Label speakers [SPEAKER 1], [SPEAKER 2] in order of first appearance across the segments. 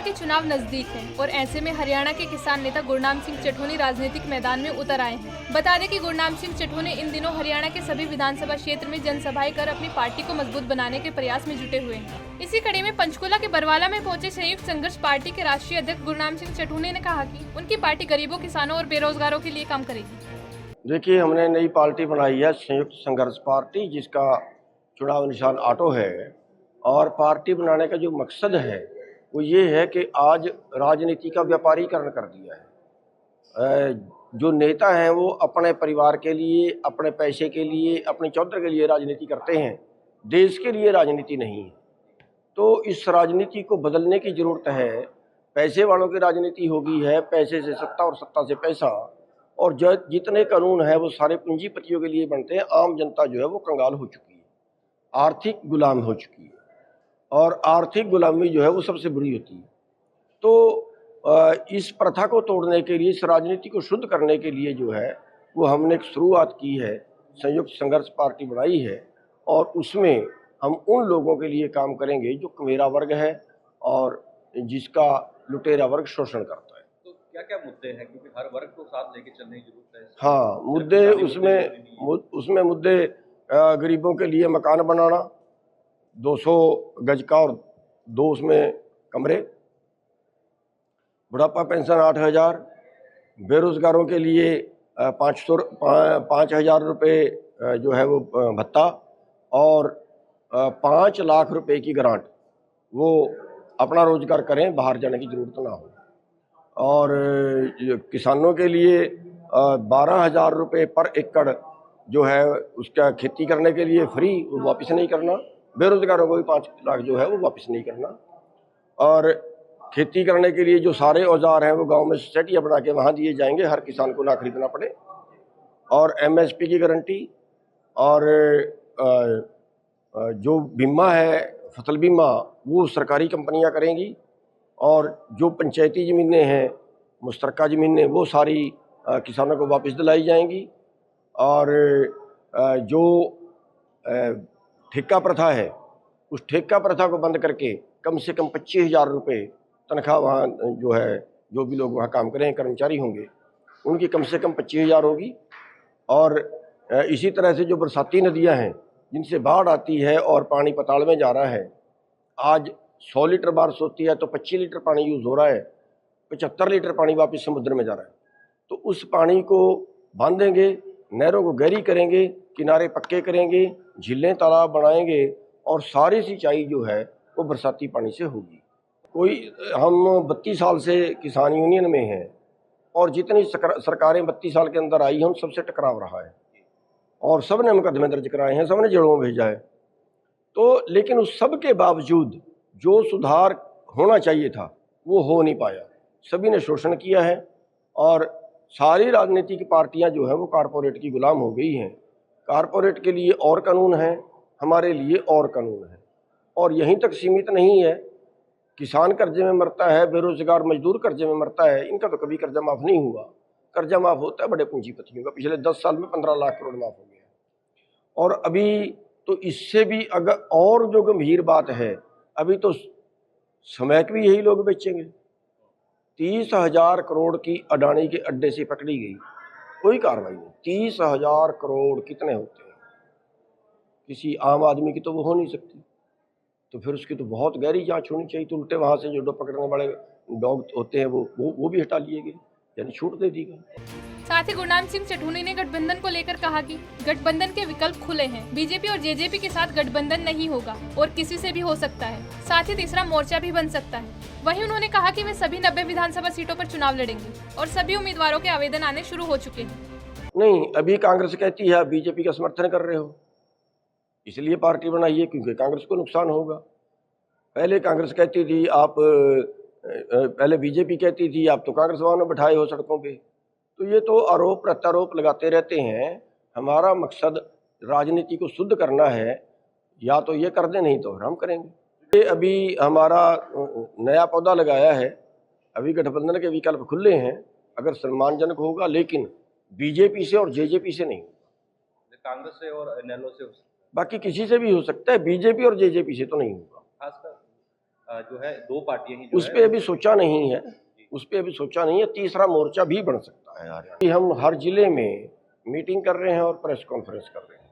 [SPEAKER 1] के चुनाव नजदीक हैं और ऐसे में हरियाणा के किसान नेता गुरनाम सिंह चट्टोनी राजनीतिक मैदान में उतर आए हैं। बता दें कि गुरनाम सिंह चट्टोनी इन दिनों हरियाणा के सभी विधानसभा क्षेत्र में जनसभाएं कर अपनी पार्टी को मजबूत बनाने के प्रयास में जुटे हुए हैं। इसी कड़ी में पंचकुला के बरवाला में पहुंचे संयुक्त संघर्ष पार्टी के राष्ट्रीय अध्यक्ष गुरनाम सिंह चट्टोनी ने कहा कि उनकी पार्टी गरीबों, किसानों और बेरोजगारों के लिए काम करेगी।
[SPEAKER 2] देखिए, हमने नई पार्टी बनाई है संयुक्त संघर्ष पार्टी, जिसका चुनाव निशान ऑटो है। और पार्टी बनाने का जो मकसद है वो ये है कि आज राजनीति का व्यापारीकरण कर दिया है। जो नेता हैं वो अपने परिवार के लिए, अपने पैसे के लिए, अपनी चौधर के लिए राजनीति करते हैं, देश के लिए राजनीति नहीं है। तो इस राजनीति को बदलने की ज़रूरत है। पैसे वालों की राजनीति हो गई है, पैसे से सत्ता और सत्ता से पैसा, और जो जितने कानून है वो सारे पूंजीपतियों के लिए बनते हैं। आम जनता जो है वो कंगाल हो चुकी है, आर्थिक गुलाम हो चुकी है, और आर्थिक गुलामी जो है वो सबसे बुरी होती है। तो इस प्रथा को तोड़ने के लिए, इस राजनीति को शुद्ध करने के लिए जो है वो हमने एक शुरुआत की है, संयुक्त संघर्ष पार्टी बनाई है। और उसमें हम उन लोगों के लिए काम करेंगे जो कमेरा वर्ग है और जिसका लुटेरा वर्ग शोषण करता है।
[SPEAKER 3] तो क्या क्या मुद्दे हैं, क्योंकि हर वर्ग को साथ लेके चलने की जरूरत है।
[SPEAKER 2] हाँ, मुद्दे उसमें मुद्दे गरीबों के लिए मकान बनाना, 200 गज का और 2 उसमें कमरे, बुढ़ापा पेंशन 8,000, बेरोजगारों के लिए 5,000 रुपये जो है वो भत्ता, और 5 लाख रुपए की ग्रांट। वो अपना रोजगार करें, बाहर जाने की जरूरत ना हो। और किसानों के लिए 12,000 रुपये पर एकड़ जो है उसका खेती करने के लिए फ्री, वो वापस नहीं करना। बेरोजगारों को भी 5 लाख जो है वो वापस नहीं करना। और खेती करने के लिए जो सारे औजार हैं वो गांव में सोसाइटियाँ बना के वहाँ दिए जाएंगे, हर किसान को ना खरीदना पड़े। और MSP की गारंटी, और जो बीमा है फसल बीमा वो सरकारी कंपनियां करेंगी। और जो पंचायती ज़मीनें हैं, मुश्तरका ज़मीनें, वो सारी किसानों को वापस दिलाई जाएंगी। और जो ठेका प्रथा है, उस ठेका प्रथा को बंद करके कम से कम 25,000 रुपये तनख्वाह वहाँ जो है, जो भी लोग वहाँ काम करें, कर्मचारी होंगे, उनकी कम से कम 25,000 होगी। और इसी तरह से जो बरसाती नदियाँ हैं जिनसे बाढ़ आती है और पानी पताल में जा रहा है, आज 100 लीटर बारिश होती है तो 25 लीटर पानी यूज़ हो रहा है, 75 लीटर पानी वापस समुद्र में जा रहा है। तो उस पानी को बांधेंगे, नहरों को गहरी करेंगे, किनारे पक्के करेंगे, झीलें तालाब बनाएंगे, और सारी सिंचाई जो है वो बरसाती पानी से होगी। हम 32 साल से किसान यूनियन में हैं, और जितनी सरकारें 32 साल के अंदर आई हैं उन सबसे टकराव रहा है, और सब ने मुकदमे दर्ज कराए हैं, सब ने जेलों में भेजा है। तो लेकिन उस सब के बावजूद जो सुधार होना चाहिए था वो हो नहीं पाया। सभी ने शोषण किया है, और सारी राजनीतिक पार्टियां जो हैं वो कारपोरेट की गुलाम हो गई हैं। कारपोरेट के लिए और कानून हैं, हमारे लिए और कानून हैं। और यहीं तक सीमित नहीं है, किसान कर्जे में मरता है, बेरोजगार मजदूर कर्जे में मरता है, इनका तो कभी कर्जा माफ़ नहीं हुआ। कर्जा माफ़ होता है बड़े पूंजीपतियों का, पिछले 10 साल में 15 लाख करोड़ माफ़ हो गया। और अभी तो इससे भी अगर और जो गंभीर बात है, अभी तो स्मैक भी यही लोग बेचेंगे। 30,000 करोड़ की अडानी के अड्डे से पकड़ी गई, कोई कार्रवाई नहीं। 30,000 करोड़ कितने होते हैं? किसी आम आदमी की तो वो हो नहीं सकती। तो फिर उसकी तो बहुत गहरी जांच होनी चाहिए। तो उल्टे वहाँ से जो पकड़ने वाले डॉग होते हैं वो भी हटा लिए गए, यानी छूट दे दी गई।
[SPEAKER 1] साथ ही गुरनाम सिंह चट्टोनी ने गठबंधन को लेकर कहा कि गठबंधन के विकल्प खुले हैं, बीजेपी और जेजेपी के साथ गठबंधन नहीं होगा और किसी से भी हो सकता है। साथ ही तीसरा मोर्चा भी बन सकता है। वहीं उन्होंने कहा कि वे सभी 90 विधानसभा सीटों पर चुनाव लड़ेंगे और सभी उम्मीदवारों के आवेदन आने शुरू हो चुके हैं।
[SPEAKER 2] नहीं, अभी कांग्रेस कहती है बीजेपी का समर्थन कर रहे हो, इसलिए पार्टी बनाई है क्योंकि कांग्रेस को नुकसान होगा। पहले कांग्रेस कहती थी आप, पहले बीजेपी कहती थी आप तो कांग्रेस वालों ने बैठाए हो सड़कों पे। तो ये तो आरोप प्रत्यारोप लगाते रहते हैं। हमारा मकसद राजनीति को शुद्ध करना है, या तो ये कर दें, नहीं तो हम करेंगे। ये अभी हमारा नया पौधा लगाया है, अभी गठबंधन के विकल्प खुले हैं, अगर सम्मानजनक होगा, लेकिन बीजेपी से और जेजेपी से नहीं होगा।
[SPEAKER 3] कांग्रेस से और इनेलो से हो सकता है,
[SPEAKER 2] बाकी किसी से भी हो सकता है, बीजेपी और जेजेपी से तो नहीं होगा।
[SPEAKER 3] खासकर जो है दो पार्टियां ही जो
[SPEAKER 2] उस
[SPEAKER 3] है
[SPEAKER 2] पर अभी सोचा नहीं है, उस पर अभी सोचा नहीं है। तीसरा मोर्चा भी बन सकता है हरियाणा। हम हर जिले में मीटिंग कर रहे हैं और प्रेस कॉन्फ्रेंस कर रहे हैं,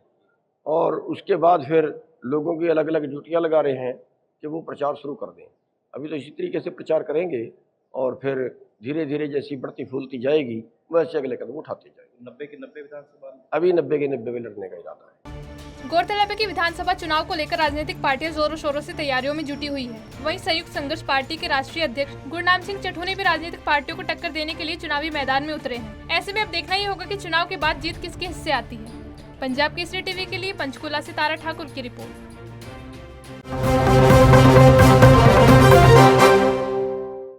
[SPEAKER 2] और उसके बाद फिर लोगों की अलग अलग ड्यूटियां लगा रहे हैं कि वो प्रचार शुरू कर दें। अभी तो इसी तरीके से प्रचार करेंगे और फिर धीरे धीरे जैसी बढ़ती फूलती जाएगी वैसे अगले कदम उठाते जाएंगे।
[SPEAKER 3] 90 की 90 विधानसभा में
[SPEAKER 2] अभी 90 के 90 में लड़ने का इरादा है।
[SPEAKER 1] गौरतलब है कि विधानसभा चुनाव को लेकर राजनीतिक पार्टियां जोरों शोरों से तैयारियों में जुटी हुई है। वहीं संयुक्त संघर्ष पार्टी के राष्ट्रीय अध्यक्ष गुरनाम सिंह चठोनी भी राजनीतिक पार्टियों को टक्कर देने के लिए चुनावी मैदान में उतरे हैं। ऐसे में अब देखना ही होगा कि चुनाव के बाद जीत किसके हिस्से आती है। पंजाब केसरी टीवी के लिए पंचकुला से तारा ठाकुर की रिपोर्ट।